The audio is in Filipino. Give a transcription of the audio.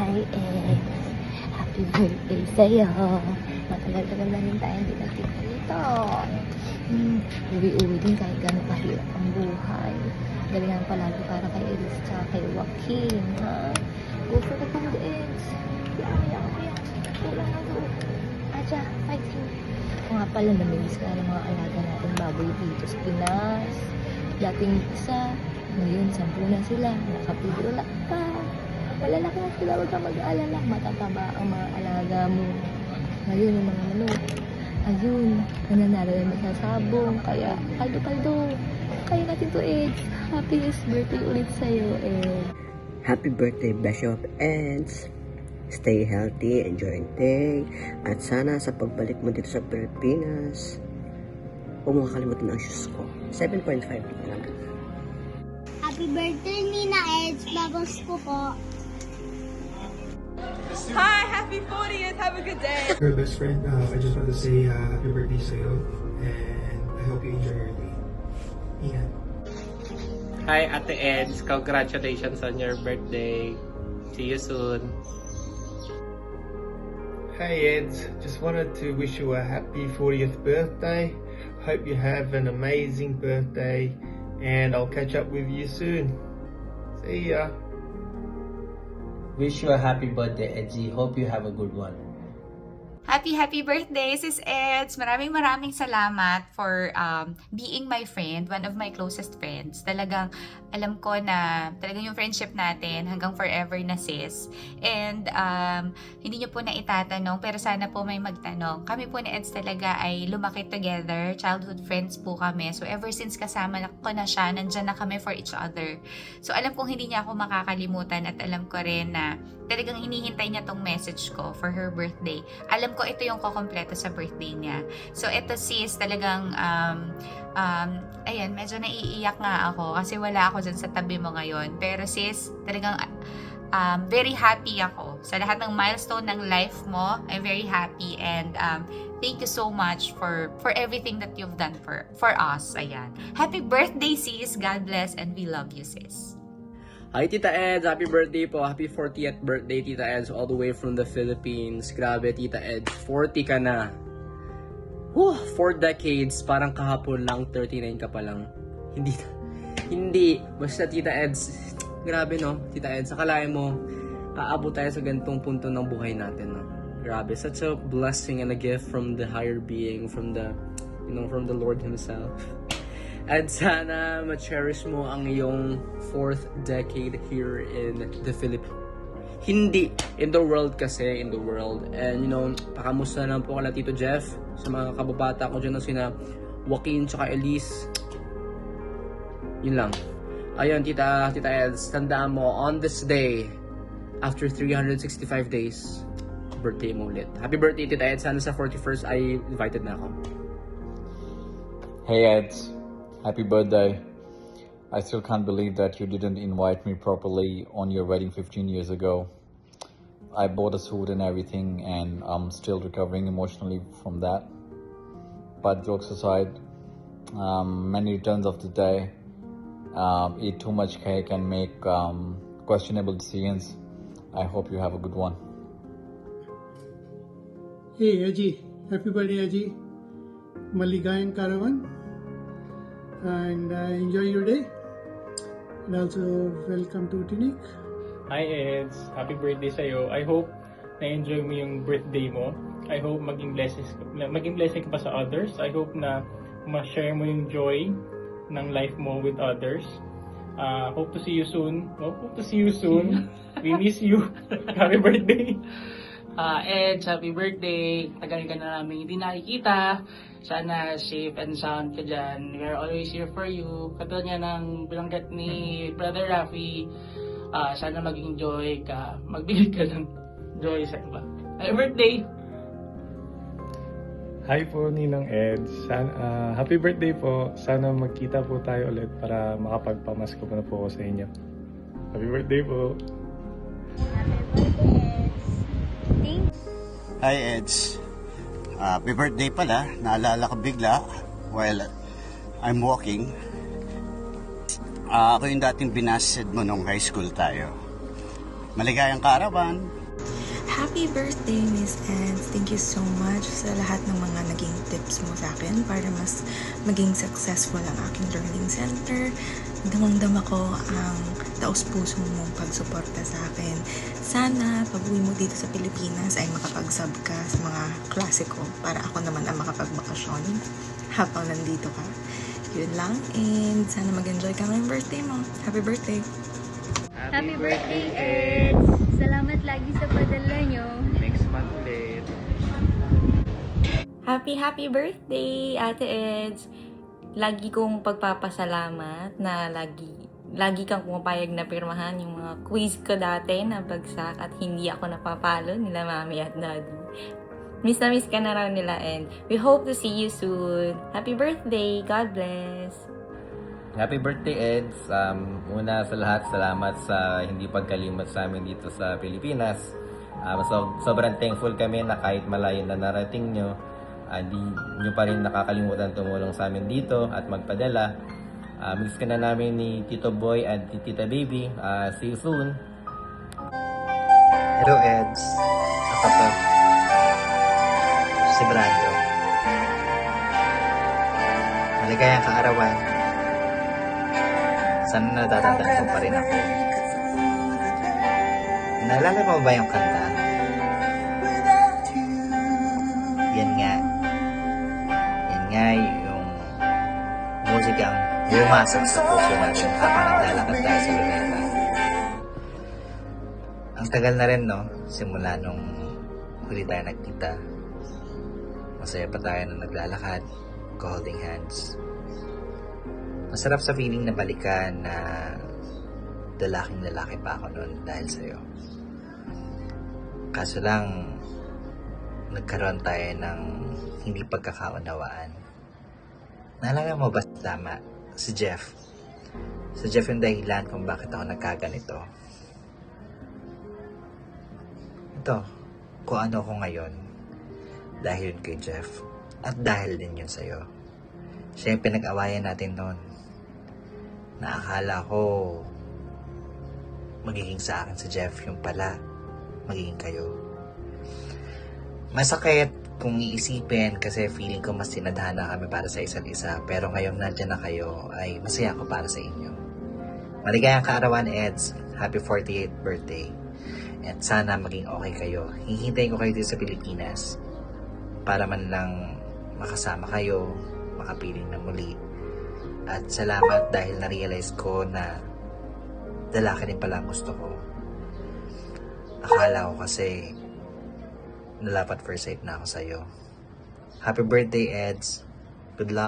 Hi, Ed. Happy birthday sa'yo. Matagal-tagal na rin tayo hindi nagkita dito. Uwi-uwi din kahit gano'ng kahirap ang buhay. Galingan palagi para kay Elise tsaka kay Joaquin, ha? Go for the gold eggs. Yan. Wala na go. Aja, fighting. O nga pala, namimiss ka ng mga alaga natin baboy dito sa Pinas. Dating isa, ngayon 10 na sila. Nakapigula pa. Wala na kaya sila, huwag ka mag-aalala. Matataba ang mga alaga mo. Ngayon, yung mga manok. Ayun, nananalo na sa sabong. Kaya, kaldo-kaldo. Kaya natin to, Ed. Happiest birthday ulit sa'yo, Ed. Happy birthday, Bishop Eds. Stay healthy, enjoy your day. At sana sa pagbalik mo dito sa Pilipinas, huwag mo kakalimutan ang shoes ko. 7.5 lang. Happy birthday, Nina Eds. Babos ko po. Hi, happy 40th. Have a good day. Your best friend, I just want to say happy birthday sa'yo, and I hope you enjoy your day. Ingat. Hi, Ate Eds. Congratulations on your birthday. See you soon. Hi Eds, just wanted to wish you a happy 40th birthday. Hope you have an amazing birthday, and I'll catch up with you soon. See ya. Wish you a happy birthday, Edgy. Hope you have a good one. Happy birthday, Sis Eds! Maraming salamat for being my friend, one of my closest friends. Talagang alam ko na talagang yung friendship natin hanggang forever na, sis. And hindi nyo po na itatanong, pero sana po may magtanong. Kami po ni Eds talaga ay lumaki together. Childhood friends po kami. So ever since kasama ko na siya, nandyan na kami for each other. So alam kong hindi niya ako makakalimutan at alam ko rin na talagang hinihintay niya tong message ko for her birthday. Alam ko ito yung kukompleto sa birthday niya. So ito, sis, talagang ayan, medyo naiiyak nga ako kasi wala ako dyan sa tabi mo ngayon. Pero sis, talagang very happy ako sa lahat ng milestone ng life mo. I'm very happy, and thank you so much for everything that you've done for us. Ayan. Happy birthday, sis. God bless, and we love you, sis. Hi, Tita Eds. Happy birthday po. Happy 40th birthday, Tita Eds, all the way from the Philippines. Grabe, Tita Eds. 40 ka na. 4 decades. Parang kahapon lang, 39 ka pa lang. Hindi. Basta, Tita Eds, grabe, no? Tita Eds, akalain mo, aabot tayo sa ganitong punto ng buhay natin, no? Grabe. Such a blessing and a gift from the higher being, from the Lord Himself. At sana ma-cherish mo ang iyong 4th decade here in the Philippines. Hindi, in the world kasi, in the world. And pakamusta lang po kala Tito Jeff, sa mga kababata ko dyan na sina Joaquin tsaka Elise. Yun lang. Ayun, Tita Eds, tandaan mo, on this day, after 365 days, birthday mo ulit. Happy birthday, Tita Eds. Sana sa 41st ay invited na ako. Hey Eds. Happy birthday. I still can't believe that you didn't invite me properly on your wedding 15 years ago. I bought a suit and everything, and I'm still recovering emotionally from that. But jokes aside, many returns of the day, eat too much cake and make questionable decisions. I hope you have a good one. Hey Aji, happy birthday Aji. Maligayan Caravan. And enjoy your day, and also welcome to Tinik. Hi Eds, happy birthday sa'yo. I hope na-enjoy mo yung birthday mo. I hope maging blessing ka pa sa others. I hope na ma-share mo yung joy ng life mo with others. Hope to see you soon. We miss you. Happy birthday. Eds, happy birthday. Tagal ka na namin hindi nakikita. Sana safe and sound ka dyan. We are always here for you. Katulad nga ng bilanggat ni Brother Rafi, sana maging joy ka. Magbigay ka ng joy sa iba. Happy birthday! Hi po, Ninang Eds. Happy birthday po. Sana magkita po tayo ulit para makapagpamasko po na po ako sa inyo. Happy birthday po! Hi Eds. Happy birthday pala. Naalala ko bigla while I'm walking. Ako yung dating binasted mo nung high school tayo. Maligayang Caravan. Happy birthday, Miss Eds. Thank you so much sa lahat ng mga naging tips mo sa akin para mas maging successful ang aking learning center. Damang-dama ko ang taos-puso mong pagsuporta sa akin. Sana pag-uwi mo dito sa Pilipinas ay makapag-sub ka sa mga klase ko para ako naman ang makapagbakasyon habang nandito ka. Yun lang, and sana mag-enjoy ka ngayong birthday mo. Happy birthday! Happy birthday, Eds! Salamat lagi sa padala nyo. Next month ulit. Happy birthday, Ate Eds! Lagi kong pagpapasalamat na lagi kang pumapayag na pirmahan yung mga quiz ko dati na bagsak at hindi ako napapalo nila Mami at Daddy. Miss na miss ka na raw nila and we hope to see you soon. Happy birthday! God bless! Happy birthday, Eds. Una sa lahat, salamat sa hindi pagkalimot sa amin dito sa Pilipinas. Sobrang thankful kami na kahit malayo na narating nyo, di nyo pa rin nakakalimutan tumulong sa amin dito at magpadala. Miss ka na namin ni Tito Boy at Tita Baby. See you soon. Hello, Eds. Ako to. Si Brando. Maligayang kaarawan. Sana natatandaan mo pa rin ako. Naalala mo ba yung kanta? Yan nga. Yan nga yung musikang lumasag sa puso natin habang naglalakad tayo sa luneta. Ang tagal na rin, no? Simula nung huli tayo nagkita. Masaya pa tayo nung naglalakad, holding hands. Masarap sa feeling na balikan na lalaking lalaki pa ako noon dahil sa'yo. Kaso lang, nagkaroon tayo ng hindi pagkakaunawaan. Naalala mo ba tama? Si Jeff. Si Jeff yung dahilan kung bakit ako nagkaganito. Ito, kung ano ko ngayon, dahil yun kay Jeff, at dahil din yun sa'yo. Siya yung pinag-awayan natin noon. Naakala ko magiging sa akin si Jeff, yung pala magiging kayo. Masakit kung iisipin kasi feeling ko mas tinadhana kami para sa isa't isa, pero ngayong nandyan na kayo ay masaya ako para sa inyo. Maligayang kaarawan, Eds. Happy 48th birthday. At sana maging okay kayo. Hihintayin ko kayo dito sa Pilipinas para man lang makasama kayo, makapiling na muli. At salamat dahil na-realize ko na lalaki din pala ang gusto ko. Akala ko kasi nalapat first sight na ako sa'yo. Happy birthday, Eds. Good luck.